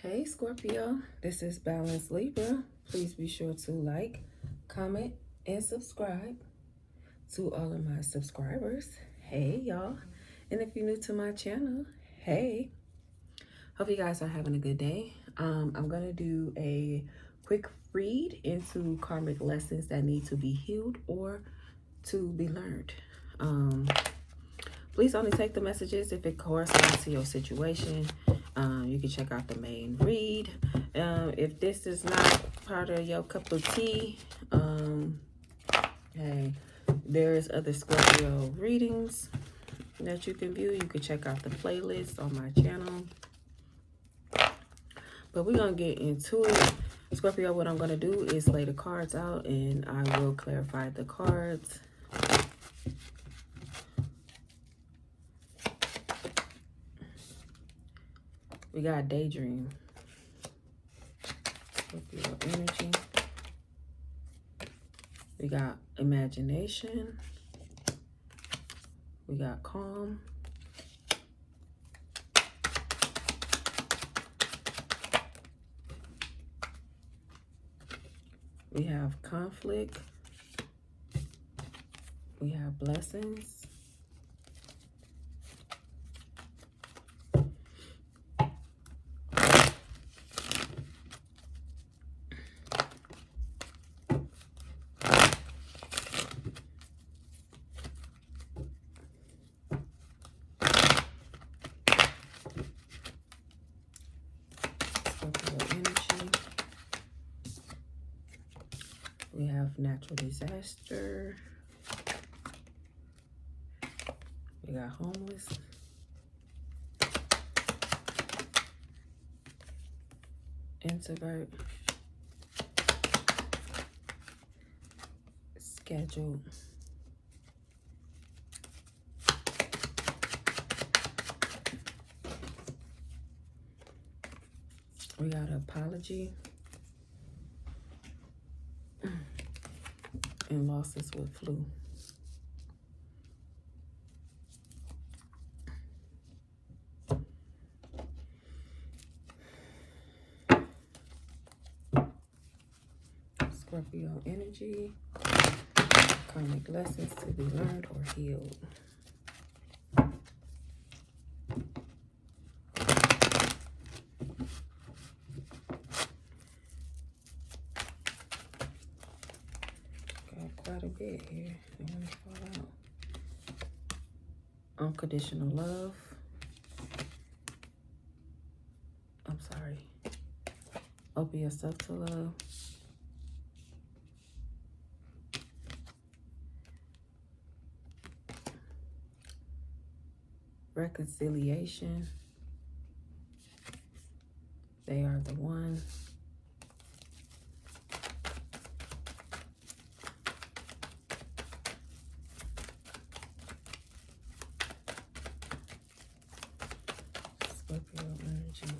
Hey Scorpio, this is Balance Libra. Please be sure to like, comment, and subscribe. To all of my subscribers, hey y'all. And if you're new to my channel, hey. Hope you guys are having a good day. I'm gonna do a quick read into karmic lessons that need to be healed or to be learned. Please only take the messages if it corresponds to your situation. You can check out the main read. If this is not part of your cup of tea, hey, there's other Scorpio readings that you can view. You can check out the playlist on my channel. But we're going to get into it. Scorpio, what I'm going to do is lay the cards out and I will clarify the cards. We got Daydream. Scorpio energy. We got Imagination. We got Calm. We have Conflict. We have Blessings. We have Natural Disaster. We got Homeless. Introvert. Scheduled. We got Apology. And Losses with Flu. Scorpio energy. Karmic lessons to be learned or healed. Quite a bit here. I want to fall out. Unconditional love. I'm sorry. Open yourself to love. Reconciliation. They are the one. Scorpio energy.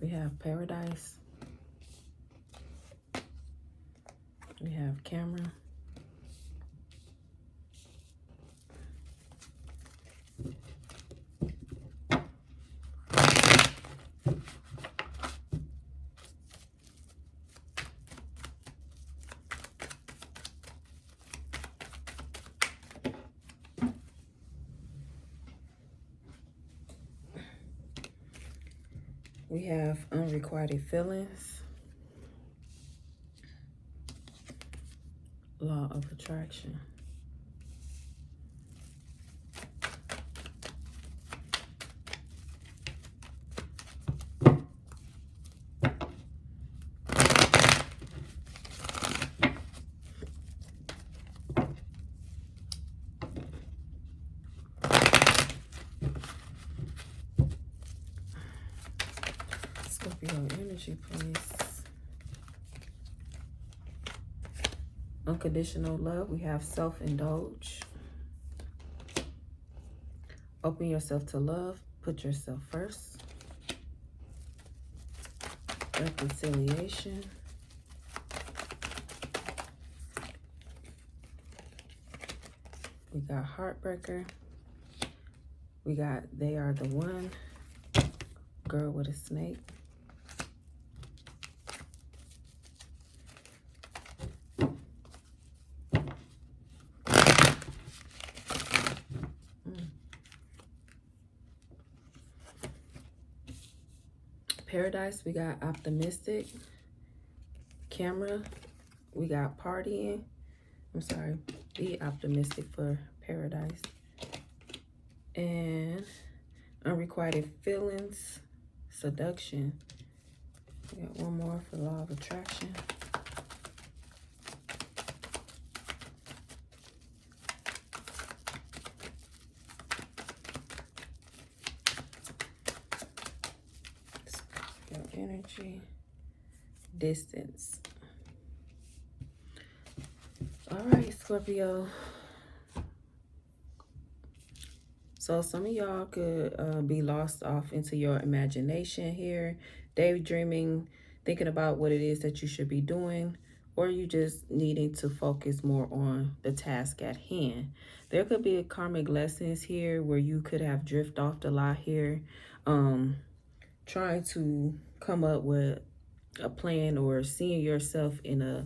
We have Paradise. We have Camera. We have Unrequited Feelings. Law of Attraction. Scorpio energy, please. Unconditional love. We have self-indulge. Open yourself to love. Put yourself first. Reconciliation. We got Heartbreaker. We got They Are the One. Girl with a Snake. Paradise, we got Optimistic. Camera, we got Partying. I'm sorry, be optimistic for Paradise. And Unrequited Feelings, Seduction. We got one more for Law of Attraction. Scorpio energy. Distance. All right, Scorpio. So some of y'all could be lost off into your imagination here, daydreaming, thinking about what it is that you should be doing, or you just needing to focus more on the task at hand. There could be a karmic lessons here where you could have drifted off the lot here, trying to come up with a plan or seeing yourself in a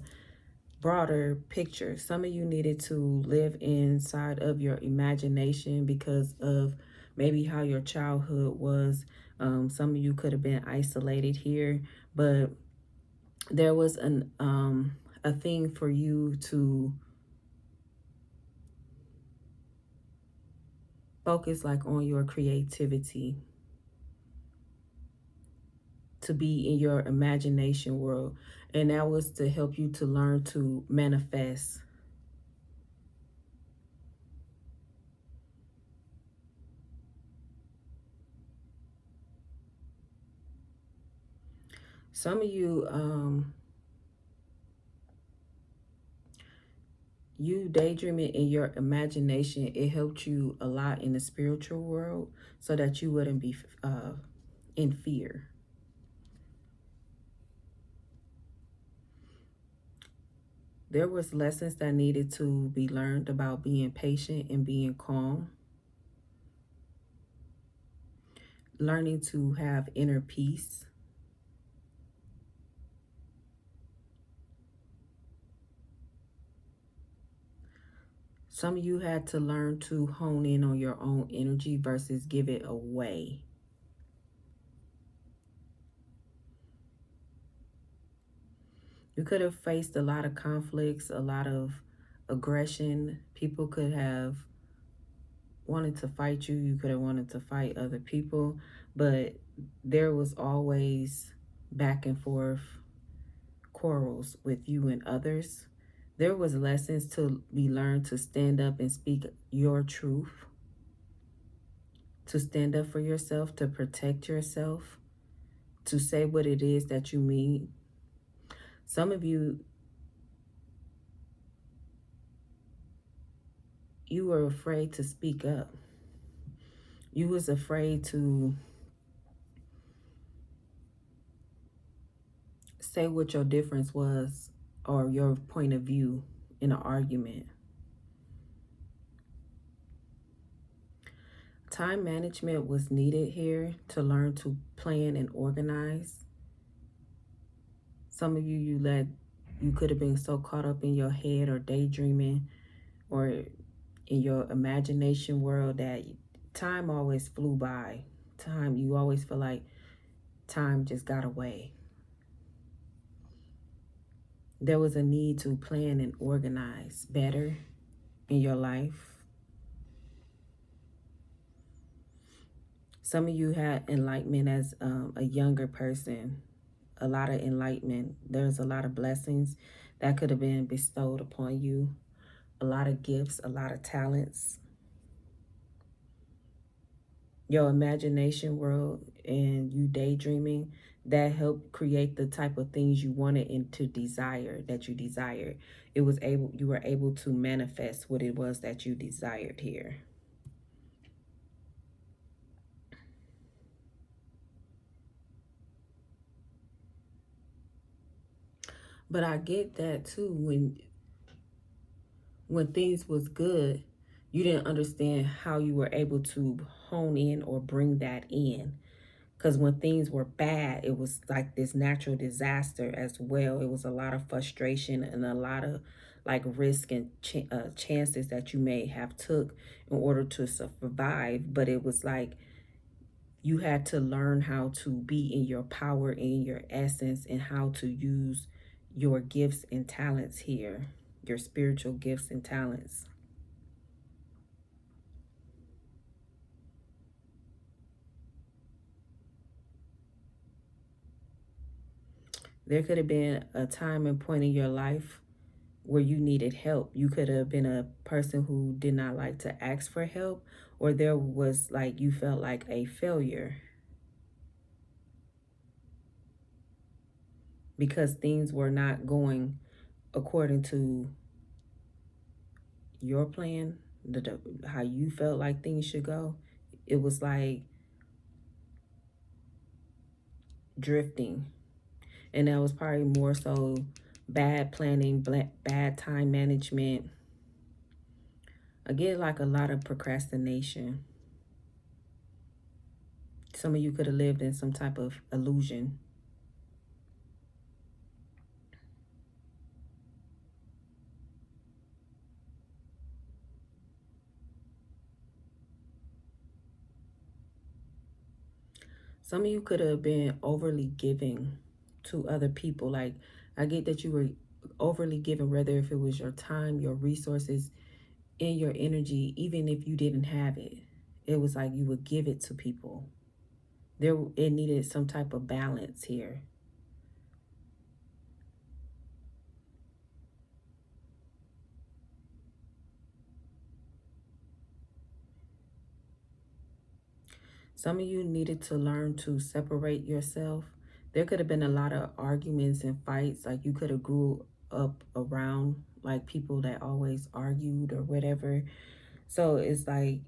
broader picture. Some of you needed to live inside of your imagination because of maybe how your childhood was. Some of you could have been isolated here, but there was a thing for you to focus like on your creativity, to be in your imagination world, and that was to help you to learn to manifest. Some of you, you daydreaming in your imagination, it helped you a lot in the spiritual world so that you wouldn't be in fear. There was lessons that needed to be learned about being patient and being calm. Learning to have inner peace. Some of you had to learn to hone in on your own energy versus give it away. You could have faced a lot of conflicts, a lot of aggression. People could have wanted to fight you. You could have wanted to fight other people, but there was always back and forth quarrels with you and others. There was lessons to be learned to stand up and speak your truth, to stand up for yourself, to protect yourself, to say what it is that you mean. Some of you, you were afraid to speak up. You was afraid to say what your difference was or your point of view in an argument. Time management was needed here to learn to plan and organize. Some of you, you could have been so caught up in your head or daydreaming or in your imagination world that time always flew by. You always feel like time just got away. There was a need to plan and organize better in your life. Some of you had enlightenment as a younger person, a lot of enlightenment. There's a lot of blessings that could have been bestowed upon you, a lot of gifts, a lot of talents. Your imagination world and you daydreaming, that helped create the type of things you wanted and to desire that you desired. You were able to manifest what it was that you desired here. But I get that too. When things was good, you didn't understand how you were able to hone in or bring that in. Because when things were bad, it was like this natural disaster as well. It was a lot of frustration and a lot of like risk and chances that you may have took in order to survive. But it was like you had to learn how to be in your power, in your essence, and how to use your gifts and talents here, your spiritual gifts and talents. There could have been a time and point in your life where you needed help. You could have been a person who did not like to ask for help, or there was like you felt like a failure because things were not going according to your plan, how you felt like things should go. It was like drifting. And that was probably more so bad planning, bad time management. Again, like a lot of procrastination. Some of you could have lived in some type of illusion. Some of you could have been overly giving to other people. Like, I get that you were overly giving, whether if it was your time, your resources, and your energy, even if you didn't have it. It was like you would give it to people. It needed some type of balance here. Some of you needed to learn to separate yourself. There could have been a lot of arguments and fights. Like you could have grew up around like people that always argued or whatever. So it's like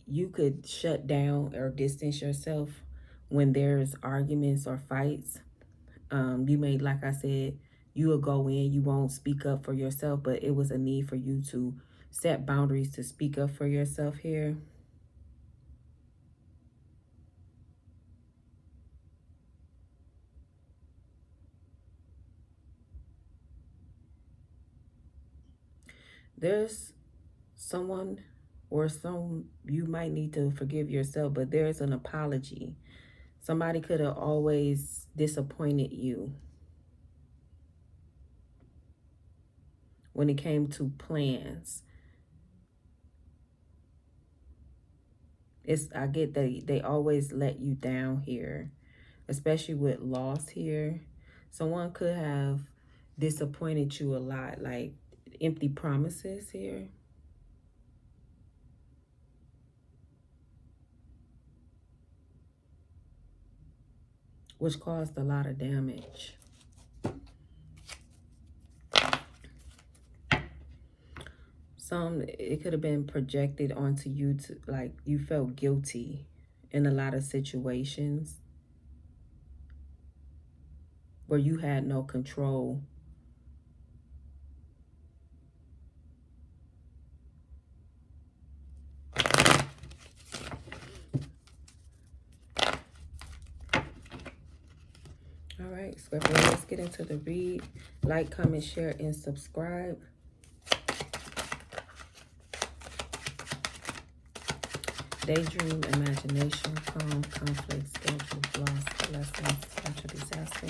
you could shut down or distance yourself when there's arguments or fights. You may, like I said, you will go in, you won't speak up for yourself, but it was a need for you to set boundaries to speak up for yourself here. There's someone or some you might need to forgive yourself, but there's an apology. Somebody could have always disappointed you when it came to plans. I get they always let you down here, especially with loss here. Someone could have disappointed you a lot, like empty promises here, which caused a lot of damage. It could have been projected onto you to like you felt guilty in a lot of situations where you had no control. All right, Scorpio, let's get into the read. Like, comment, share, and subscribe. Daydream, imagination, calm, conflict, schedule, loss, lessons, natural disaster,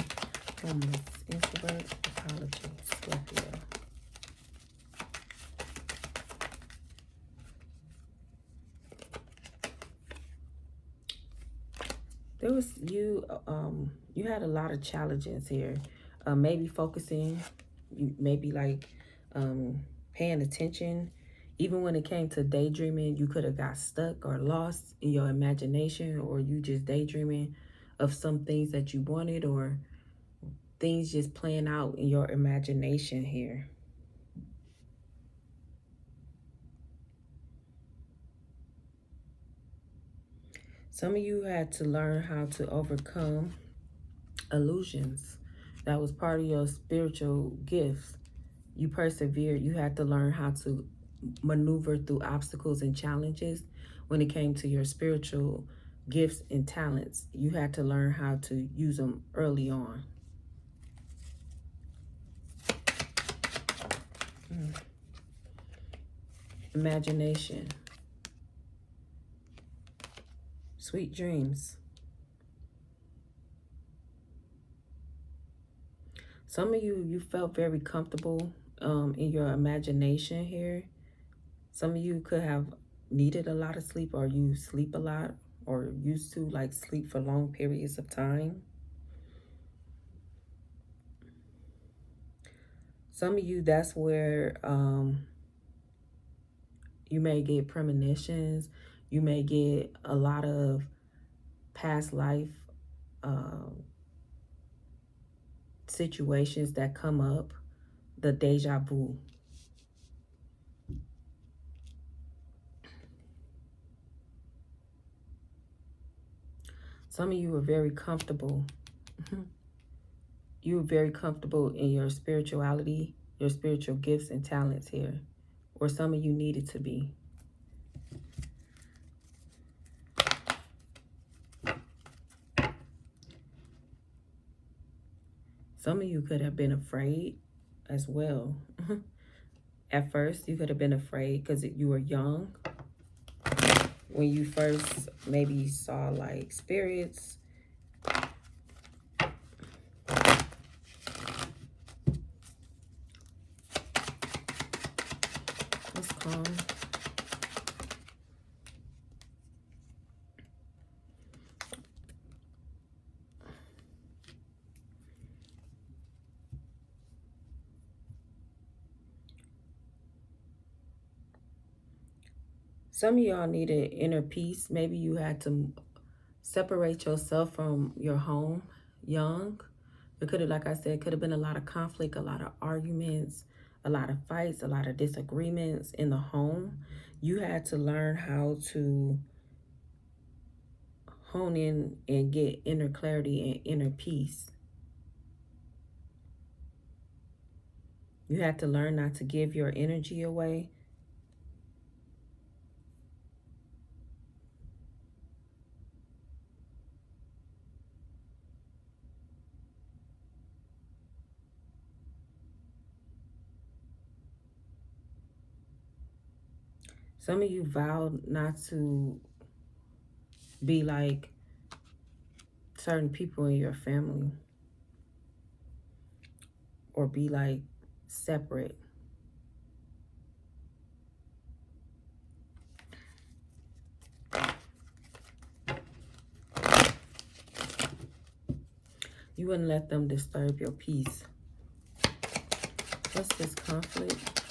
homeless, introvert, apology, Scorpio. There was you had a lot of challenges here. Maybe focusing, you maybe like paying attention. Even when it came to daydreaming, you could have got stuck or lost in your imagination, or you just daydreaming of some things that you wanted, or things just playing out in your imagination here. Some of you had to learn how to overcome illusions. That was part of your spiritual gifts. You persevered. You had to learn how to maneuver through obstacles and challenges when it came to your spiritual gifts and talents. You had to learn how to use them early on. Imagination. Sweet dreams. Some of you felt very comfortable in your imagination here. Some of you could have needed a lot of sleep, or you sleep a lot, or used to like sleep for long periods of time. Some of you, that's where you may get premonitions. You may get a lot of past life situations that come up, the deja vu. Some of you are very comfortable. You were very comfortable in your spirituality, your spiritual gifts and talents here, or some of you needed to be. Some of you could have been afraid as well. At first, you could have been afraid because you were young. When you first maybe saw like spirits. Let's calm. Some of y'all needed inner peace. Maybe you had to separate yourself from your home young. It could have, like I said, could have been a lot of conflict, a lot of arguments, a lot of fights, a lot of disagreements in the home. You had to learn how to hone in and get inner clarity and inner peace. You had to learn not to give your energy away. Some of you vowed not to be like certain people in your family, or be like separate. You wouldn't let them disturb your peace. What's this conflict?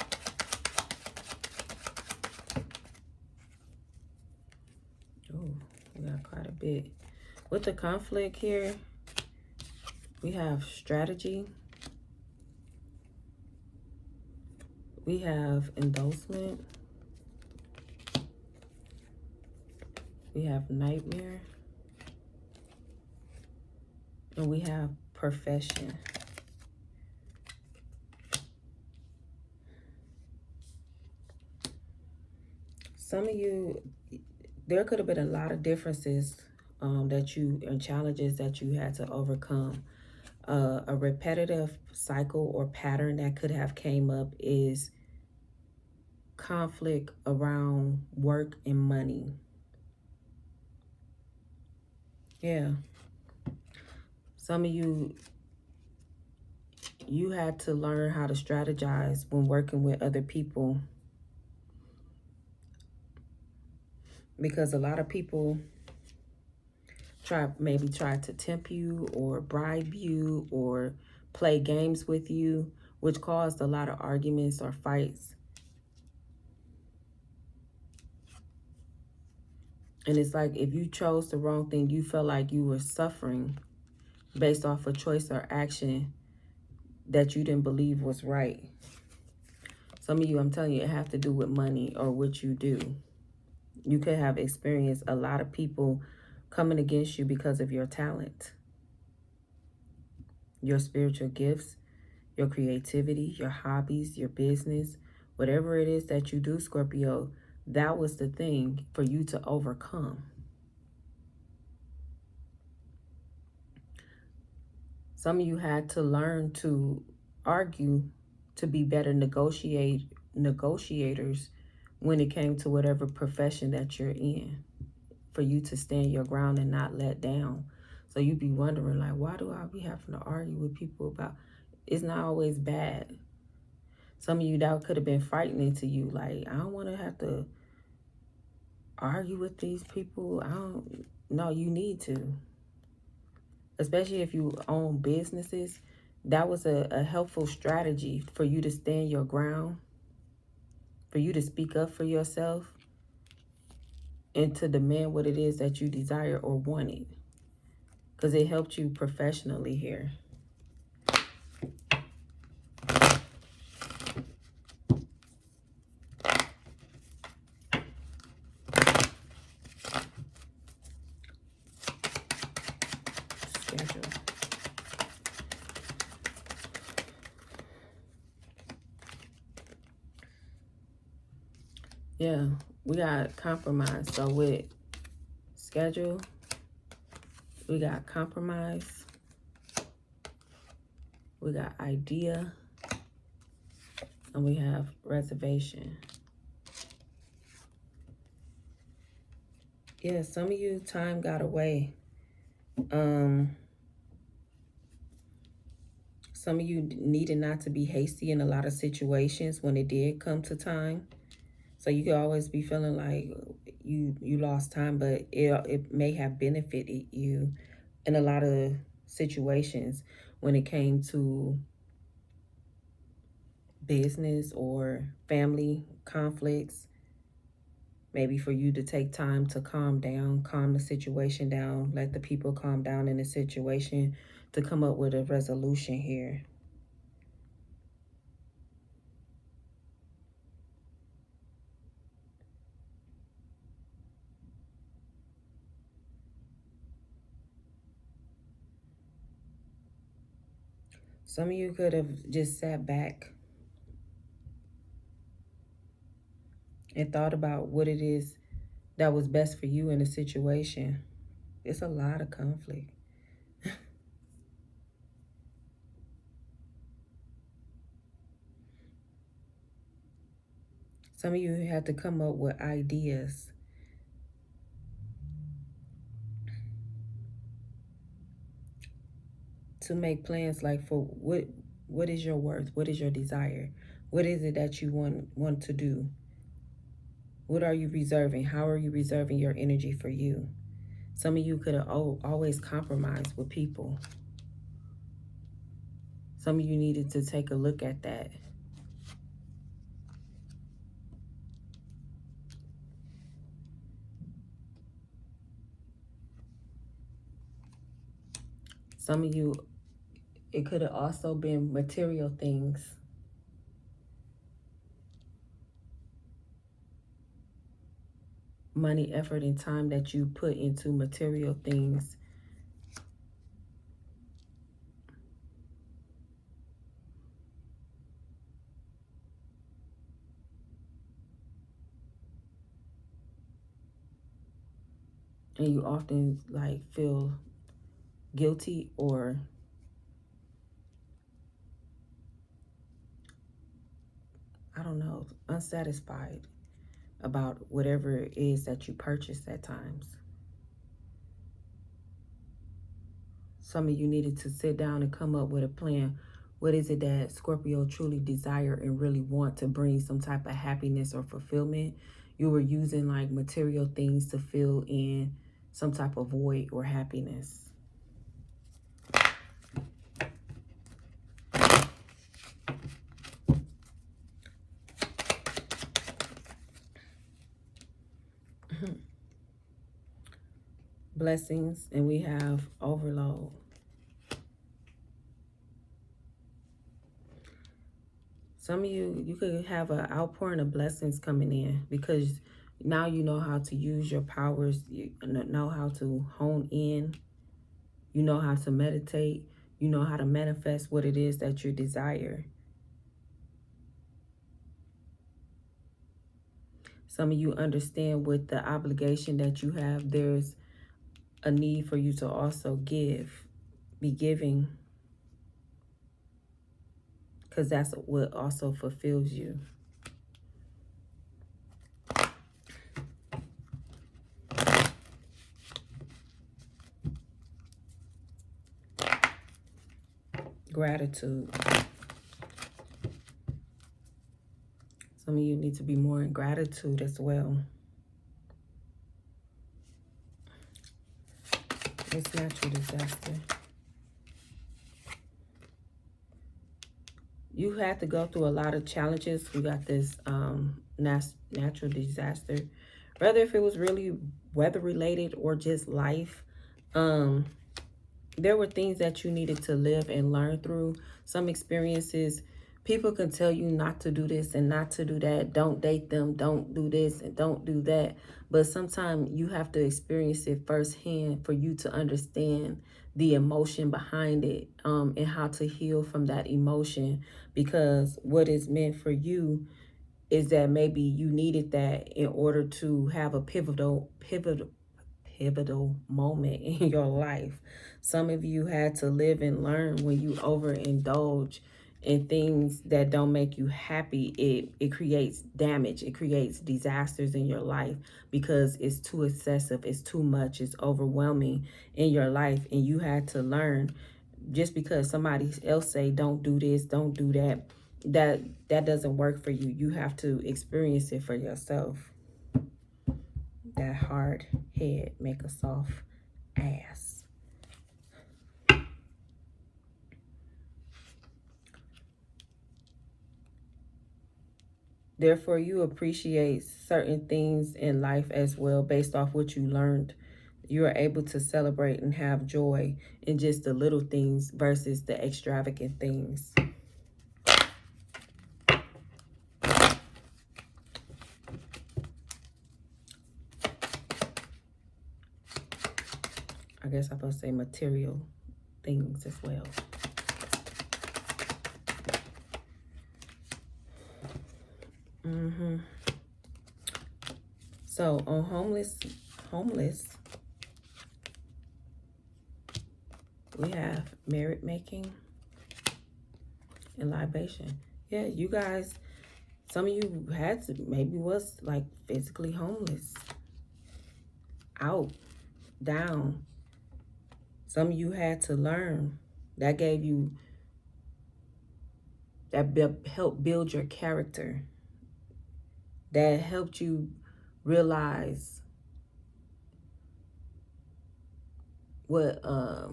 Oh, we got quite a bit. With the conflict here, we have strategy. We have endorsement. We have nightmare. And we have profession. Some of you, there could have been a lot of differences and challenges that you had to overcome. A repetitive cycle or pattern that could have came up is conflict around work and money. Yeah. Some of you had to learn how to strategize when working with other people, because a lot of people maybe try to tempt you or bribe you or play games with you, which caused a lot of arguments or fights. And it's like if you chose the wrong thing, you felt like you were suffering based off a choice or action that you didn't believe was right. Some of you, I'm telling you, it have to do with money or what you do. You could have experienced a lot of people coming against you because of your talent. your spiritual gifts, your creativity, your hobbies, your business, whatever it is that you do, Scorpio, that was the thing for you to overcome. Some of you had to learn to argue to be better negotiators when it came to whatever profession that you're in, for you to stand your ground and not let down. So you be wondering, like, why do I be having to argue with people about, it's not always bad. Some of you, that could have been frightening to you. Like, I don't want to have to argue with these people. I don't know. You need to. Especially if you own businesses. That was a helpful strategy for you to stand your ground, for you to speak up for yourself, and to demand what it is that you desire or wanted. Because it helped you professionally here. Schedule. Yeah, we got compromise. So with schedule, we got compromise, we got idea, and we have reservation. Yeah, some of you, time got away. Some of you needed not to be hasty in a lot of situations when it did come to time. So you could always be feeling like you lost time, but it may have benefited you in a lot of situations when it came to business or family conflicts. Maybe for you to take time to calm down, calm the situation down, let the people calm down in the situation to come up with a resolution here. Some of you could have just sat back and thought about what it is that was best for you in the situation. It's a lot of conflict. Some of you had to come up with ideas. To make plans like for what is your worth? What is your desire? What is it that you want to do? What are you reserving? How are you reserving your energy for you? Some of you could have always compromised with people. Some of you needed to take a look at that. Some of you, it could have also been material things. Money, effort, and time that you put into material things. And you often like feel guilty or I don't know, unsatisfied about whatever it is that you purchased at times. Some of you needed to sit down and come up with a plan. What is it that Scorpio truly desire and really want to bring some type of happiness or fulfillment? You were using like material things to fill in some type of void or happiness. Blessings, and we have overload. Some of you could have an outpouring of blessings coming in because now you know how to use your powers. You know how to hone in. You know how to meditate. You know how to manifest what it is that you desire. Some of you understand with the obligation that you have, there's a need for you to also give, be giving, because that's what also fulfills you. Gratitude. Some of you need to be more in gratitude as well. It's natural disaster. You had to go through a lot of challenges. We got this natural disaster. Whether if it was really weather related or just life. There were things that you needed to live and learn through. Some experiences, people can tell you not to do this and not to do that. Don't date them. Don't do this and don't do that. But sometimes you have to experience it firsthand for you to understand the emotion behind it, and how to heal from that emotion. Because what is meant for you is that maybe you needed that in order to have a pivotal moment in your life. Some of you had to live and learn when you overindulge in things that don't make you happy. It creates damage. It creates disasters in your life because it's too excessive. It's too much. It's overwhelming in your life. And you had to learn, just because somebody else say don't do this, don't do that, that doesn't work for you. You have to experience it for yourself. That hard head make a soft ass. Therefore, you appreciate certain things in life as well based off what you learned. You are able to celebrate and have joy in just the little things versus the extravagant things. I guess I'm supposed to say material things as well. So on homeless, we have merit making and libation. Yeah, you guys, some of you had to, maybe was like physically homeless, out, down. Some of you had to learn. That gave you, that helped build your character. That helped you realize what, I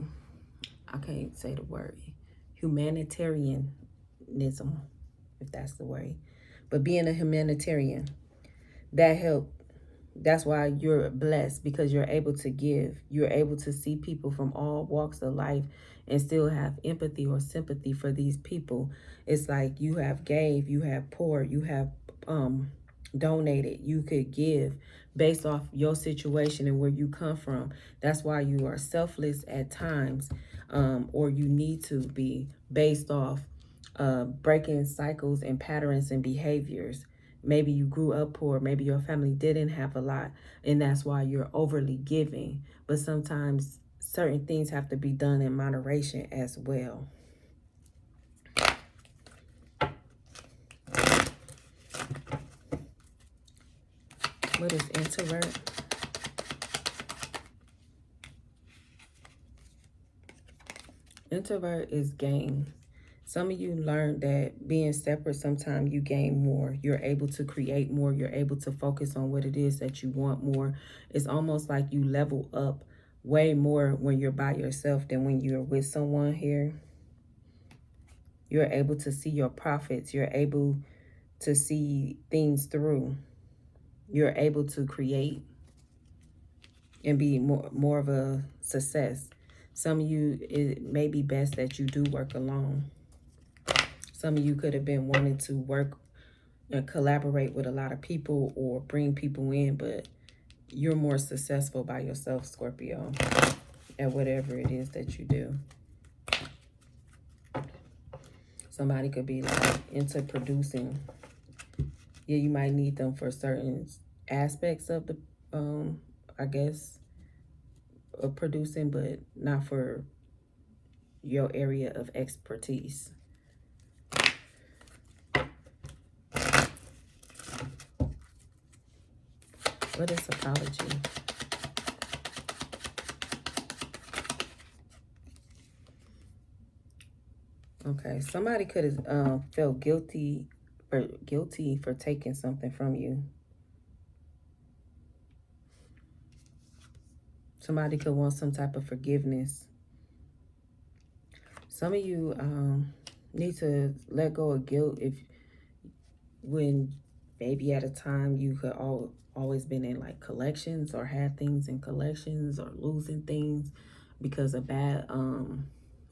can't say the word, humanitarianism, if that's the word. But being a humanitarian, that helped. That's why you're blessed, because you're able to give. You're able to see people from all walks of life and still have empathy or sympathy for these people. It's like you have gave, you have poured, you have donated. You could give based off your situation and where you come from. That's why you are selfless at times, or you need to be, based off breaking cycles and patterns and behaviors. Maybe you grew up poor. Maybe your family didn't have a lot, and that's why you're overly giving. But sometimes certain things have to be done in moderation as well. What is introvert? Introvert is gain. Some of you learned that being separate, sometimes you gain more. You're able to create more. You're able to focus on what it is that you want more. It's almost like you level up way more when you're by yourself than when you're with someone here. You're able to see your profits. You're able to see things through. You're able to create and be more of a success. Some of you, it may be best that you do work alone. Some of you could have been wanting to work and collaborate with a lot of people or bring people in, but you're more successful by yourself, Scorpio, at whatever it is that you do. Somebody could be like into producing. Yeah, you might need them for certain aspects of the, I guess, of producing, but not for your area of expertise. What is apology? Okay, somebody could have felt guilty for taking something from you. Somebody could want some type of forgiveness. Some of you need to let go of guilt when maybe at a time you could always been in like collections or had things in collections or losing things because of bad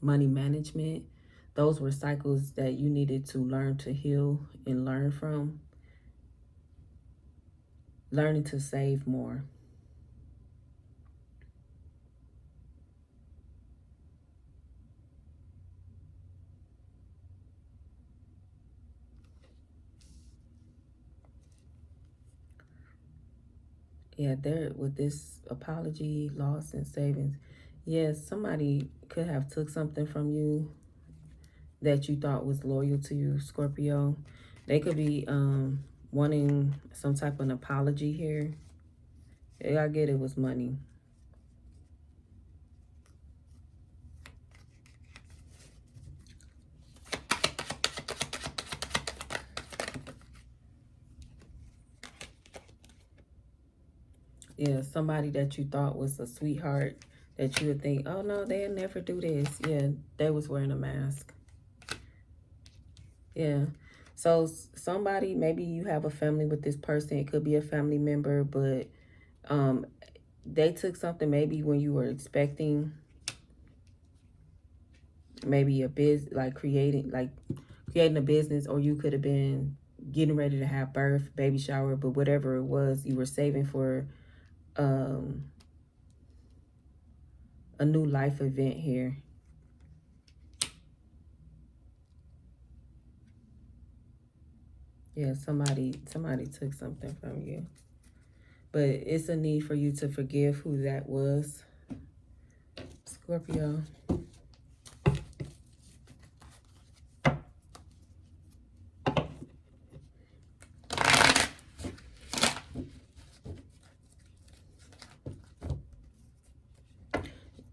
money management. Those were cycles that you needed to learn to heal and learn from. Learning to save more. Yeah, there with this apology, loss, and savings. Yes, somebody could have took something from you that you thought was loyal to you, Scorpio. They could be wanting some type of an apology here. Yeah, I get it was money. Yeah, somebody that you thought was a sweetheart that you would think, oh no, they'll never do this. Yeah, they was wearing a mask. Yeah. So somebody, maybe you have a family with this person. It could be a family member, but they took something maybe when you were expecting maybe a creating a business, or you could have been getting ready to have birth, baby shower, but whatever it was, you were saving for a new life event here. Yeah, somebody took something from you. But it's a need for you to forgive who that was, Scorpio.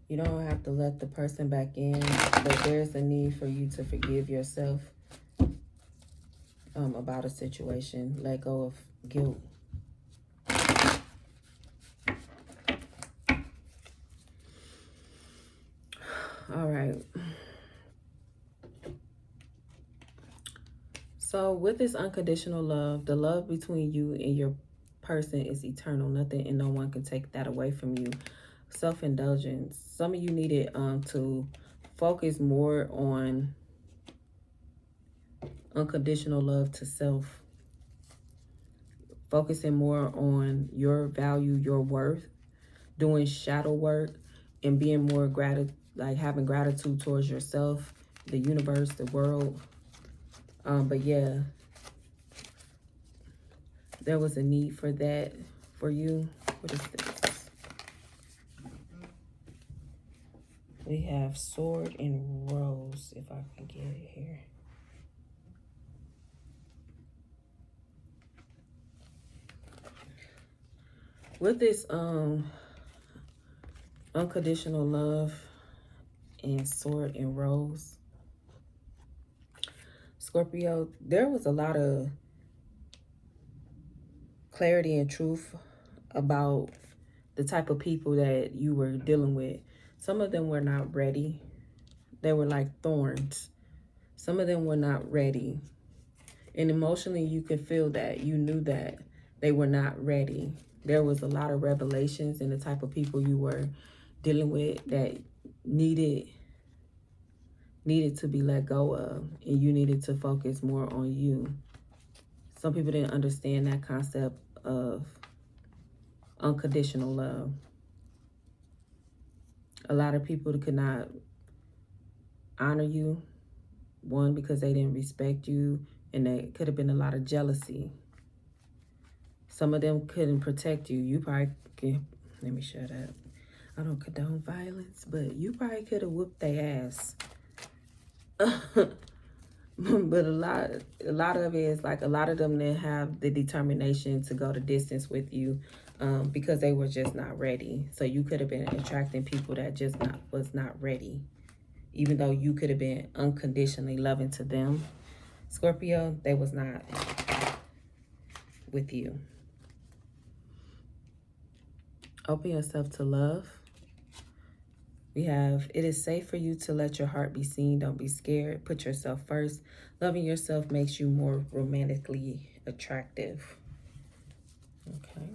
You don't have to let the person back in, but there's a need for you to forgive yourself about a situation. Let go of guilt. All right. So with this unconditional love, the love between you and your person is eternal. Nothing and no one can take that away from you. Self-indulgence. Some of you needed to focus more on unconditional love to self. Focusing more on your value, your worth, doing shadow work, and being more having gratitude towards yourself, the universe, the world. But yeah, there was a need for that for you. What is this? We have sword and rose, if I can get it here. With this unconditional love and sword and rose, Scorpio, there was a lot of clarity and truth about the type of people that you were dealing with. Some of them were not ready. They were like thorns. Some of them were not ready. And emotionally, you could feel that. You knew that they were not ready. There was a lot of revelations in the type of people you were dealing with that needed to be let go of, and you needed to focus more on you. Some people didn't understand that concept of unconditional love. A lot of people could not honor you. One, because they didn't respect you, and there could have been a lot of jealousy. Some of them couldn't protect you. You probably could, let me shut up. I don't condone violence, but you probably could have whooped their ass. But a lot of it is like a lot of them didn't have the determination to go the distance with you, because they were just not ready. So you could have been attracting people that just was not ready, even though you could have been unconditionally loving to them. Scorpio, they was not with you. Open yourself to love. We have, it is safe for you to let your heart be seen. Don't be scared. Put yourself first. Loving yourself makes you more romantically attractive. Okay.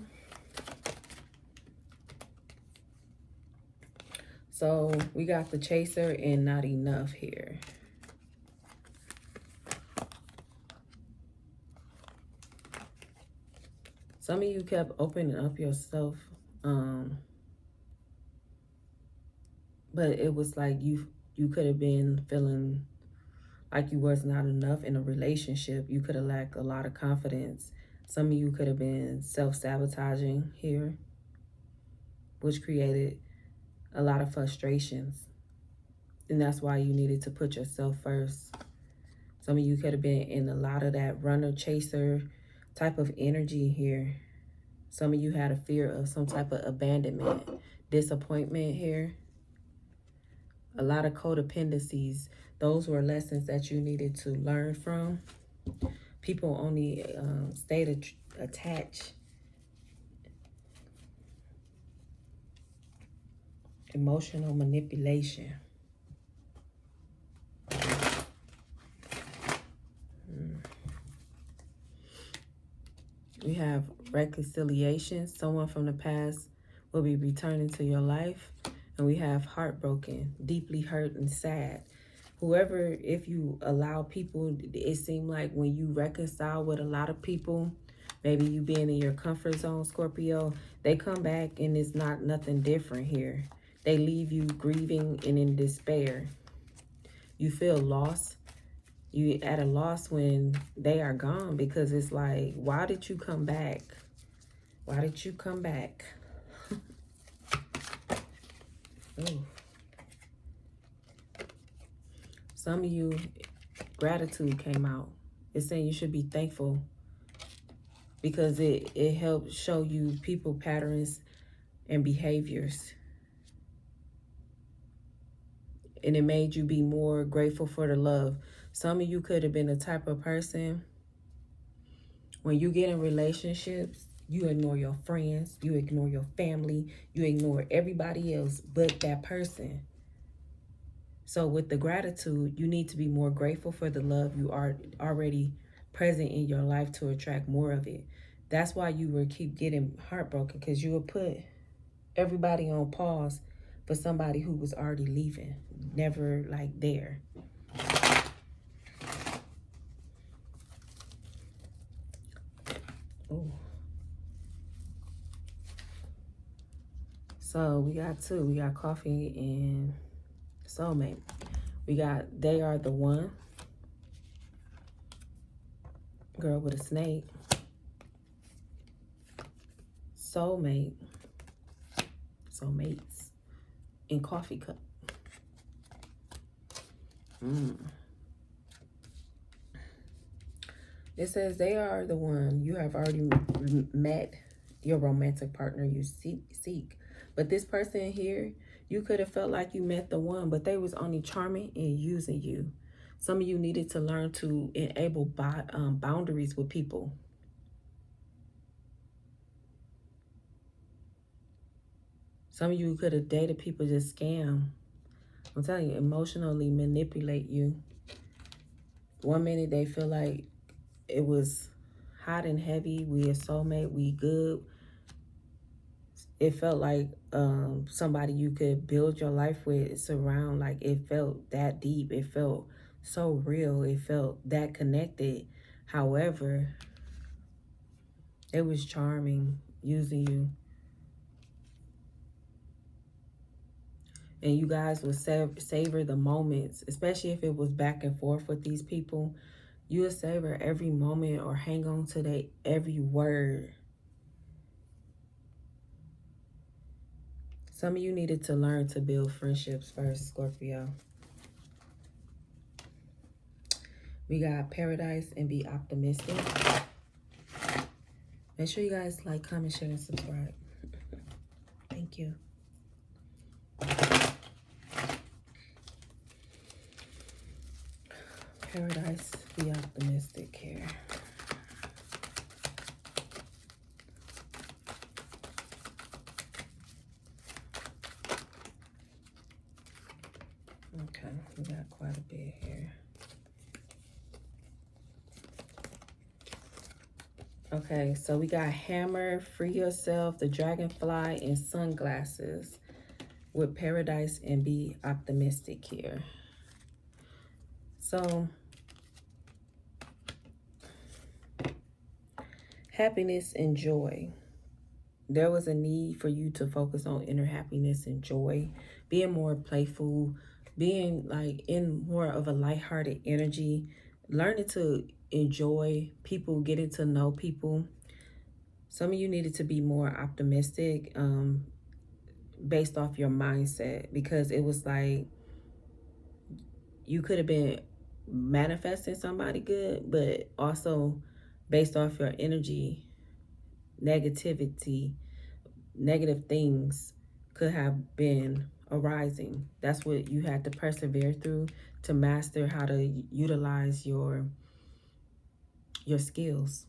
So we got the chaser and not enough here. Some of you kept opening up yourself, but it was like you could have been feeling like you was not enough in a relationship. You could have lacked a lot of confidence. Some of you could have been self-sabotaging here, which created a lot of frustrations. And that's why you needed to put yourself first. Some of you could have been in a lot of that runner chaser type of energy here. Some of you had a fear of some type of abandonment, disappointment here. A lot of codependencies. Those were lessons that you needed to learn from. People only stayed attached. Emotional manipulation. We have reconciliation. Someone from the past will be returning to your life. And we have heartbroken, deeply hurt and sad. Whoever, if you allow people, it seemed like when you reconcile with a lot of people, maybe you being in your comfort zone, Scorpio, they come back and it's not nothing different here. They leave you grieving and in despair. You feel lost. You at a loss when they are gone, because it's like, why did you come back? Why did you come back? Oh. Some of you, gratitude came out. It's saying you should be thankful, because it helps show you people patterns and behaviors. And it made you be more grateful for the love. Some of you could have been the type of person, when you get in relationships, you ignore your friends, you ignore your family, you ignore everybody else but that person. So with the gratitude, you need to be more grateful for the love you are already present in your life to attract more of it. That's why you will keep getting heartbroken, because you will put everybody on pause for somebody who was already leaving, never like there. Ooh. So we got two. We got coffee and soulmate. We got they are the one. Girl with a snake. Soulmate. Soulmates. And coffee cup. It says they are the one. You have already met your romantic partner you seek. But this person here, you could have felt like you met the one, but they was only charming and using you. Some of you needed to learn to enable boundaries with people. Some of you could have dated people just scam. I'm telling you, emotionally manipulate you. One minute they feel like it was hot and heavy. We a soulmate. We good. It felt like somebody you could build your life with, surround. Like it felt that deep. It felt so real. It felt that connected. However, it was charming, using you. And you guys will savor the moments, especially if it was back and forth with these people. You will savor every moment or hang on to every word. Some of you needed to learn to build friendships first, Scorpio. We got paradise and be optimistic. Make sure you guys like, comment, share, and subscribe. Thank you. Paradise, be optimistic here. Okay, we got quite a bit here. Okay, so we got hammer, free yourself, the dragonfly, and sunglasses with paradise and be optimistic here. So, happiness and joy. There was a need for you to focus on inner happiness and joy, being more playful, being like in more of a lighthearted energy, learning to enjoy people, getting to know people. Some of you needed to be more optimistic based off your mindset, because it was like you could have been manifesting somebody good, but also based off your energy, negative things could have been arising. That's what you had to persevere through to master how to utilize your skills.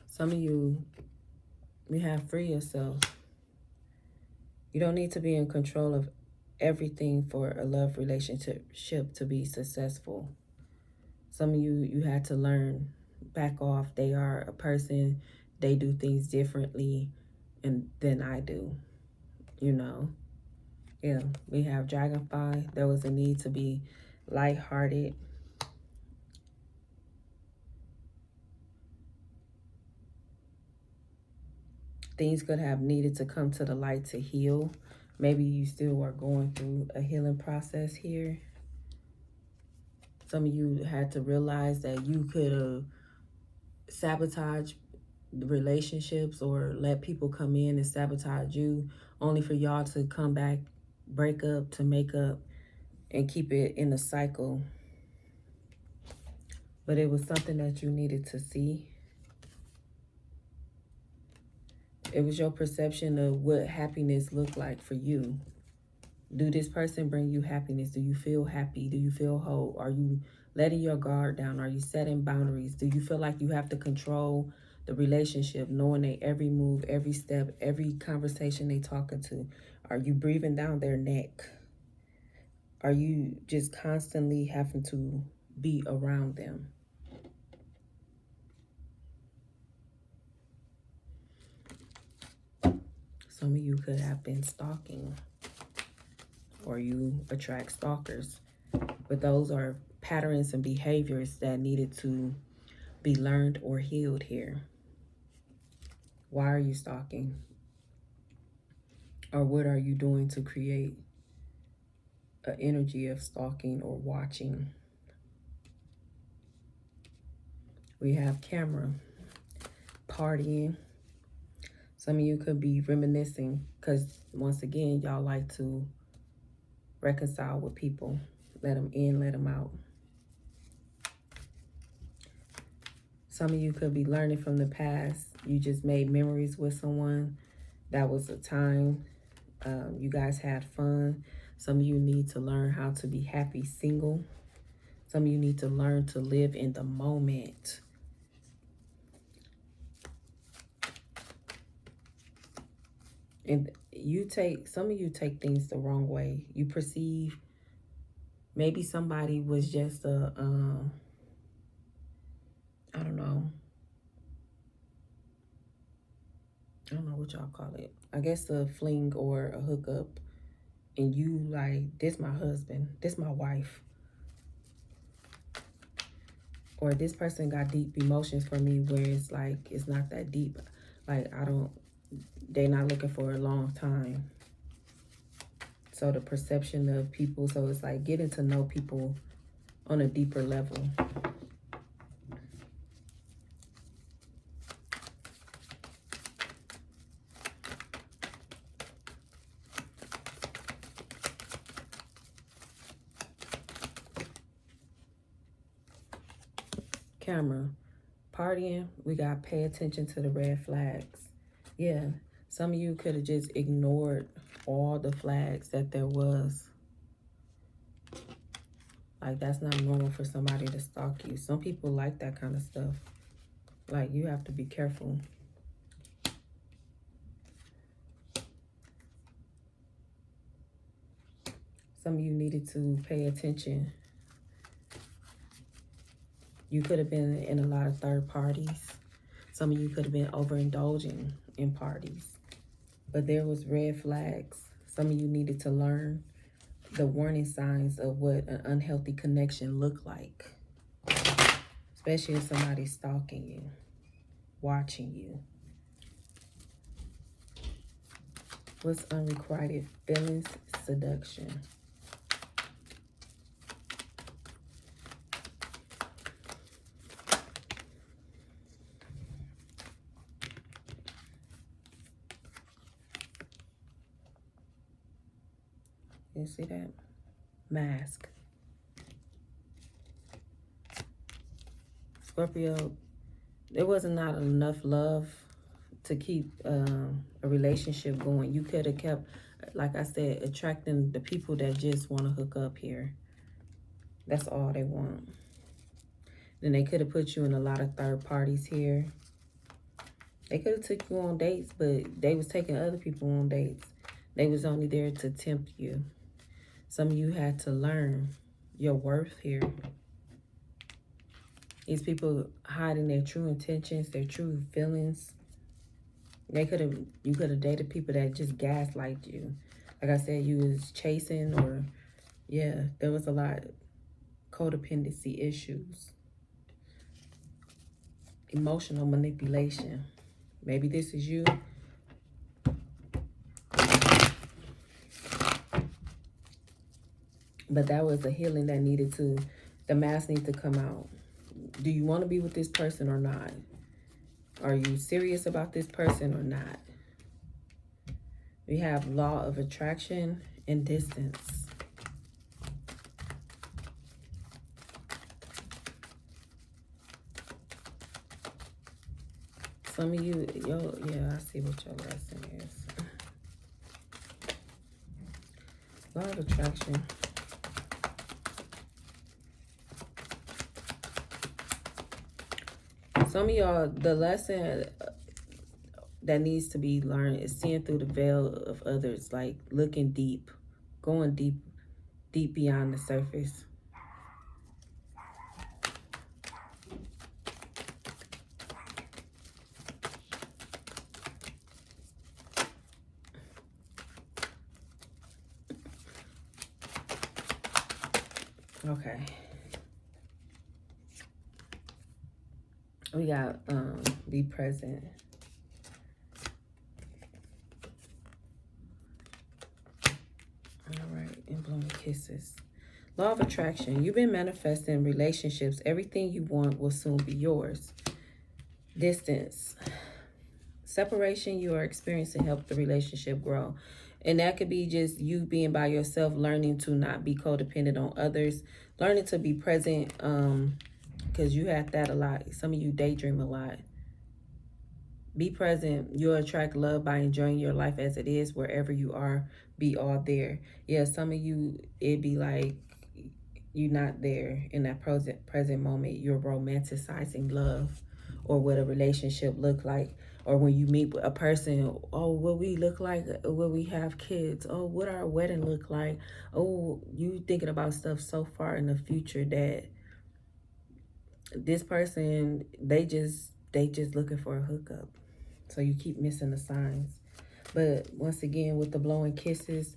Some of you have free yourself. You don't need to be in control of everything for a love relationship to be successful. Some of you had to learn, back off. They are a person. They do things differently than I do, you know. Yeah, we have dragonfly. There was a need to be lighthearted. Things could have needed to come to the light to heal. Maybe you still are going through a healing process here. Some of you had to realize that you could have sabotaged the relationships or let people come in and sabotage you, only for y'all to come back, break up, to make up, and keep it in a cycle. But it was something that you needed to see. It was your perception of what happiness looked like for you. Do this person bring you happiness? Do you feel happy? Do you feel whole? Are you letting your guard down? Are you setting boundaries? Do you feel like you have to control the relationship, knowing their every move, every step, every conversation they talking to? Are you breathing down their neck? Are you just constantly having to be around them? Some of you could have been stalking, or you attract stalkers. But those are patterns and behaviors that needed to be learned or healed here. Why are you stalking? Or what are you doing to create an energy of stalking or watching? We have camera, partying. Some of you could be reminiscing, because once again, y'all like to reconcile with people. Let them in, let them out. Some of you could be learning from the past. You just made memories with someone. That was a time you guys had fun. Some of you need to learn how to be happy single. Some of you need to learn to live in the moment. And some of you take things the wrong way. You perceive maybe somebody was just I don't know what y'all call it. I guess a fling or a hookup. And you like, this my husband, this my wife. Or this person got deep emotions for me, where it's like, it's not that deep. Like, I don't they're not looking for a long time. So the perception of people, so it's like getting to know people on a deeper level. Camera, partying, we got to pay attention to the red flags. Yeah, some of you could have just ignored all the flags that there was. Like, that's not normal for somebody to stalk you. Some people like that kind of stuff. Like, you have to be careful. Some of you needed to pay attention. You could have been in a lot of third parties. Some of you could have been overindulging in parties. But there was red flags. Some of you needed to learn the warning signs of what an unhealthy connection looked like. Especially if somebody's stalking you, watching you. What's unrequited feelings? Seduction. You see that? Mask. Scorpio, there wasn't not enough love to keep a relationship going. You could have kept, like I said, attracting the people that just want to hook up here. That's all they want. Then they could have put you in a lot of third parties here. They could have took you on dates, but they was taking other people on dates. They was only there to tempt you. Some of you had to learn your worth here. These people hiding their true intentions, their true feelings. You could have dated people that just gaslight you. Like I said, you was chasing, or yeah, there was a lot of codependency issues. Emotional manipulation. Maybe this is you. But that was a healing that the mask needs to come out. Do you want to be with this person or not? Are you serious about this person or not? We have law of attraction and distance. Some of you, yeah, I see what your lesson is. Law of attraction. Some of y'all, the lesson that needs to be learned is seeing through the veil of others, like looking deep, going deep beyond the surface. Okay. We got be present. All right, and blowing kisses. Law of attraction. You've been manifesting relationships. Everything you want will soon be yours. Distance. Separation you are experiencing help the relationship grow. And that could be just you being by yourself, learning to not be codependent on others, learning to be present, because you have that a lot. Some of you daydream a lot. Be present. You'll attract love by enjoying your life as it is. Wherever you are, be all there. Yeah, some of you, it'd be like you're not there in that present moment. You're romanticizing love or what a relationship look like. Or when you meet a person, oh, what we look like, will we have kids? Oh, what our wedding look like? Oh, you thinking about stuff so far in the future that this person, they just looking for a hookup. So you keep missing the signs. But once again, with the blowing kisses,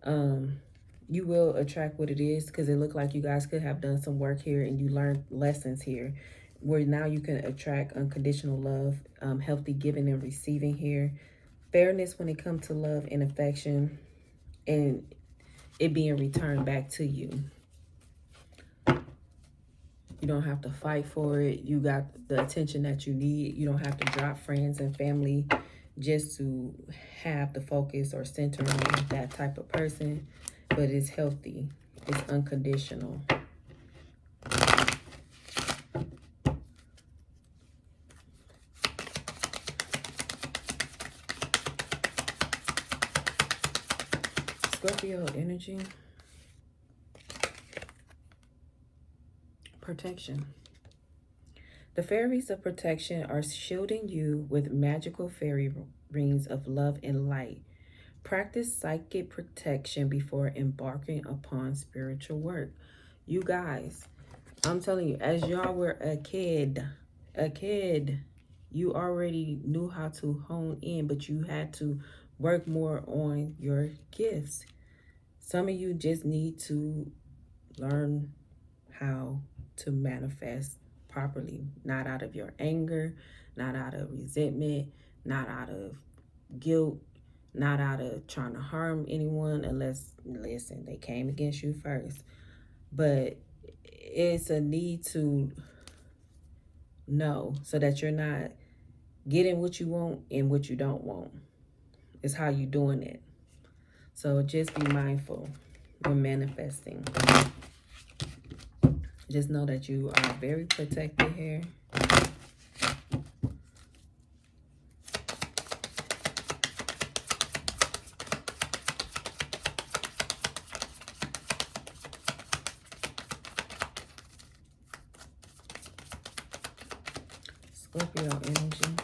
you will attract what it is, because it looked like you guys could have done some work here and you learned lessons here, where now you can attract unconditional love, healthy giving and receiving here. fairness when it comes to love and affection and it being returned back to you. You don't have to fight for it. You got the attention that you need. You don't have to drop friends and family just to have the focus or center on that type of person. But it's healthy. It's unconditional. Scorpio energy. Protection. The fairies of protection are shielding you with magical fairy rings of love and light. Practice psychic protection before embarking upon spiritual work. You guys, I'm telling you, as y'all were a kid, you already knew how to hone in, but you had to work more on your gifts. Some of you just need to learn how to manifest properly, not out of your anger, not out of resentment, not out of guilt, not out of trying to harm anyone, unless, listen, they came against you first. But it's a need to know so that you're not getting what you want and what you don't want. It's how you doing it. So just be mindful when manifesting. Just know that you are very protected here. Scorpio energy.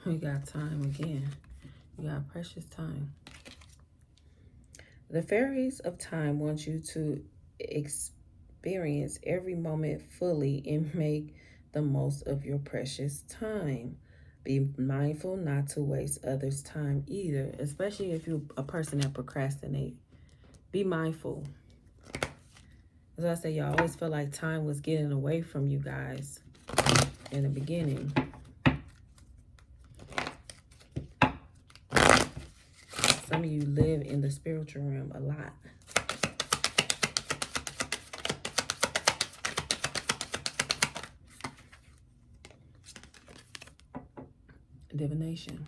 We got time again. We got precious time. The fairies of time want you to experience every moment fully and make the most of your precious time. Be mindful not to waste others' time either, especially if you're a person that procrastinates. Be mindful. As I say, y'all always feel like time was getting away from you guys in the beginning. Some of you live in the spiritual realm a lot. Divination.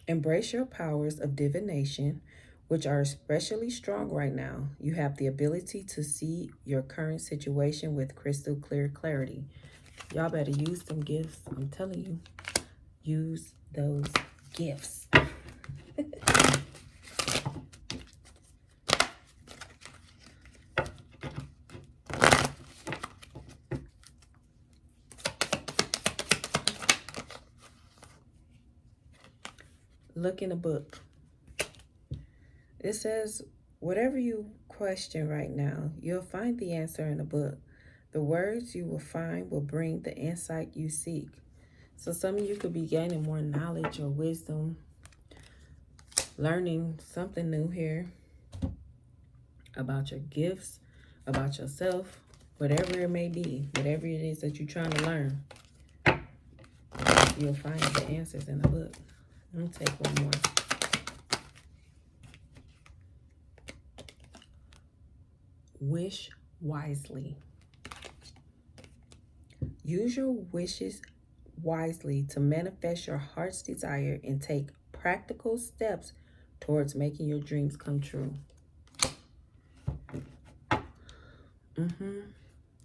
Embrace your powers of divination, which are especially strong right now. You have the ability to see your current situation with crystal clear clarity. Y'all better use them gifts. I'm telling you, use those gifts. Look in a book. It says, whatever you question right now, you'll find the answer in a book. The words you will find will bring the insight you seek. So some of you could be gaining more knowledge or wisdom, learning something new here about your gifts, about yourself, whatever it may be, whatever it is that you're trying to learn. You'll find the answers in the book. I'm going to take one more. Wish wisely. Use your wishes wisely to manifest your heart's desire and take practical steps towards making your dreams come true.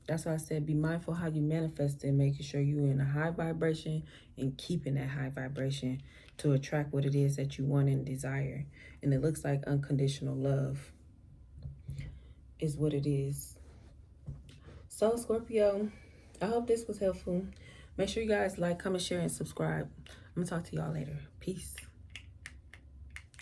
That's why I said be mindful how you manifest it, making sure you're in a high vibration and keeping that high vibration to attract what it is that you want and desire. And it looks like unconditional love is what it is. So, Scorpio, I hope this was helpful. Make sure you guys like, comment, share, and subscribe. I'm going to talk to y'all later. Peace.